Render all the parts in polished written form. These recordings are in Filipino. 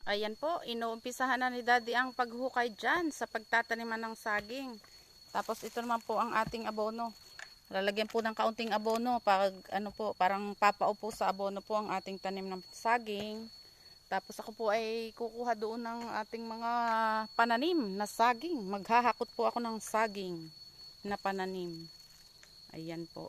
Ayan po, inuumpisahan na ni Daddy ang paghukay dyan sa pagtataniman ng saging. Tapos ito naman po ang ating abono. Lalagyan po ng kaunting abono pag ano po, parang papaupo sa abono po ang ating tanim ng saging. Tapos ako po ay kukuha doon ng ating mga pananim na saging. Maghahakot po ako ng saging na pananim. Ayan po.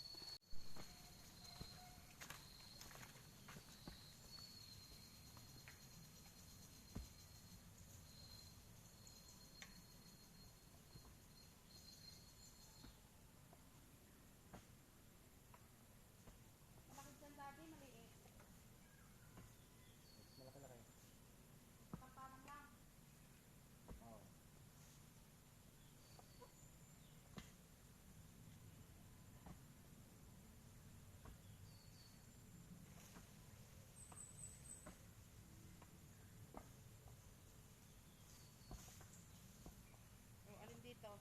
Dito.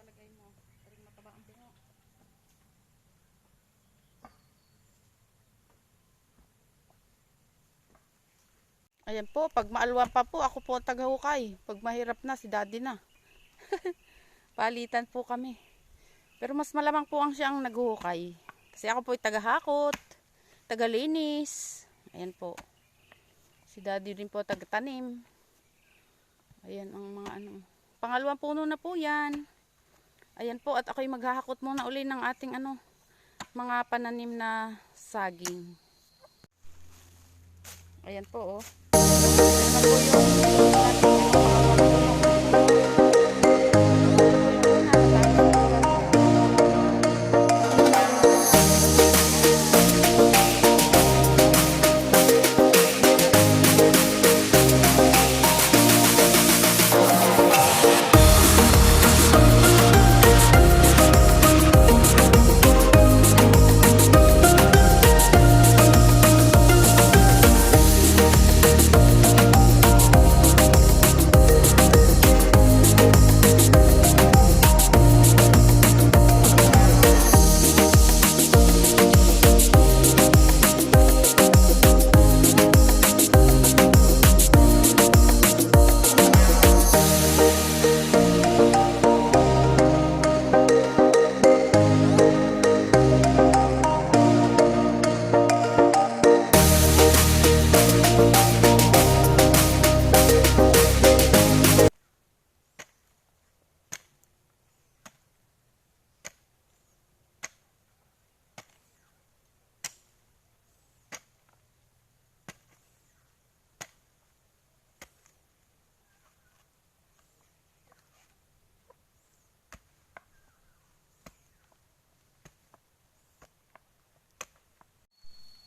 Palagay mo. Paring mataba ang pingo. Ayan po, pag maalwan pa po, ako po ang taghukay. Pag mahirap na, si Daddy na. Palitan po kami. Pero mas malamang po ang siyang naghuhukay. Kasi ako po ay tagahakot, tagalinis. Ayan po. Si Daddy rin po tagatanim. Ayan ang mga ano. Pangalawang puno na po yan. Ayan po, at ako'y maghahakot muna uli ng ating ano, mga pananim na saging. Ayan po, oh. Ayan po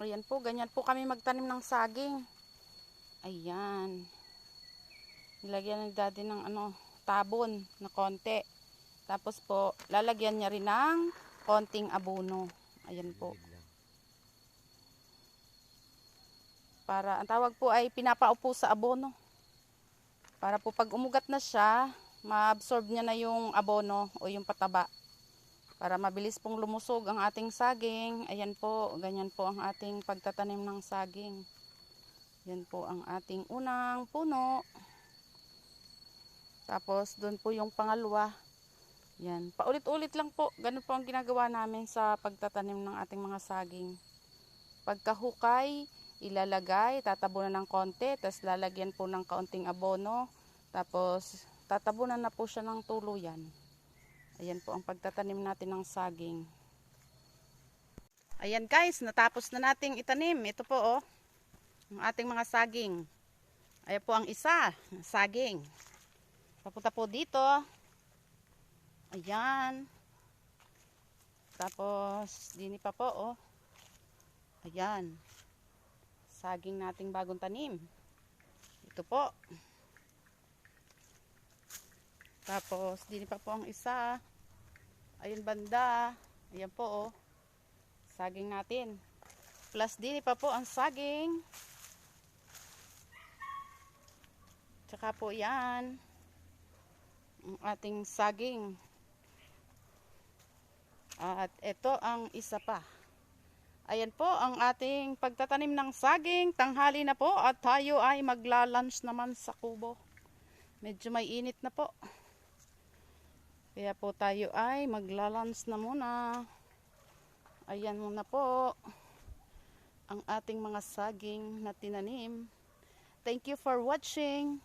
Ayan po, ganyan po kami magtanim ng saging. Ayan. Nilagyan ni Daddy ng ano, tabon na konti. Tapos po, lalagyan niya rin ng konting abono. Ayan po. Para, ang tawag po ay pinapaupo sa abono. Para po pag umugat na siya, ma-absorb niya na yung abono o yung pataba. Para mabilis pong lumusog ang ating saging. Ayan po, ganyan po ang ating pagtatanim ng saging. Yan po ang ating unang puno. Tapos doon po yung pangalawa. Yan, paulit-ulit lang po. Ganun po ang ginagawa namin sa pagtatanim ng ating mga saging. Pagkahukay, ilalagay, tatabunan ng konti, tapos lalagyan po ng kaunting abono. Tapos tatabunan na po siya ng tuluyan. Ayan po ang pagtatanim natin ng saging. Ayan guys, natapos na nating itanim. Ito po oh, ang ating mga saging. Ayan po ang isa, saging. Papunta po dito. Ayan. Tapos, dini pa po oh. Ayan. Saging nating bagong tanim. Ito po. Tapos, dini pa po ang isa. Ayun banda. Ayan po oh. Saging natin. Plus din pa po ang saging. Tsaka po yan. Ang ating saging. At ito ang isa pa. Ayan po ang ating pagtatanim ng saging. Tanghali na po at tayo ay magla-lunch naman sa kubo. Medyo may init na po. Kaya po tayo ay magla-lunch na muna. Ayan muna po ang ating mga saging na tinanim. Thank you for watching.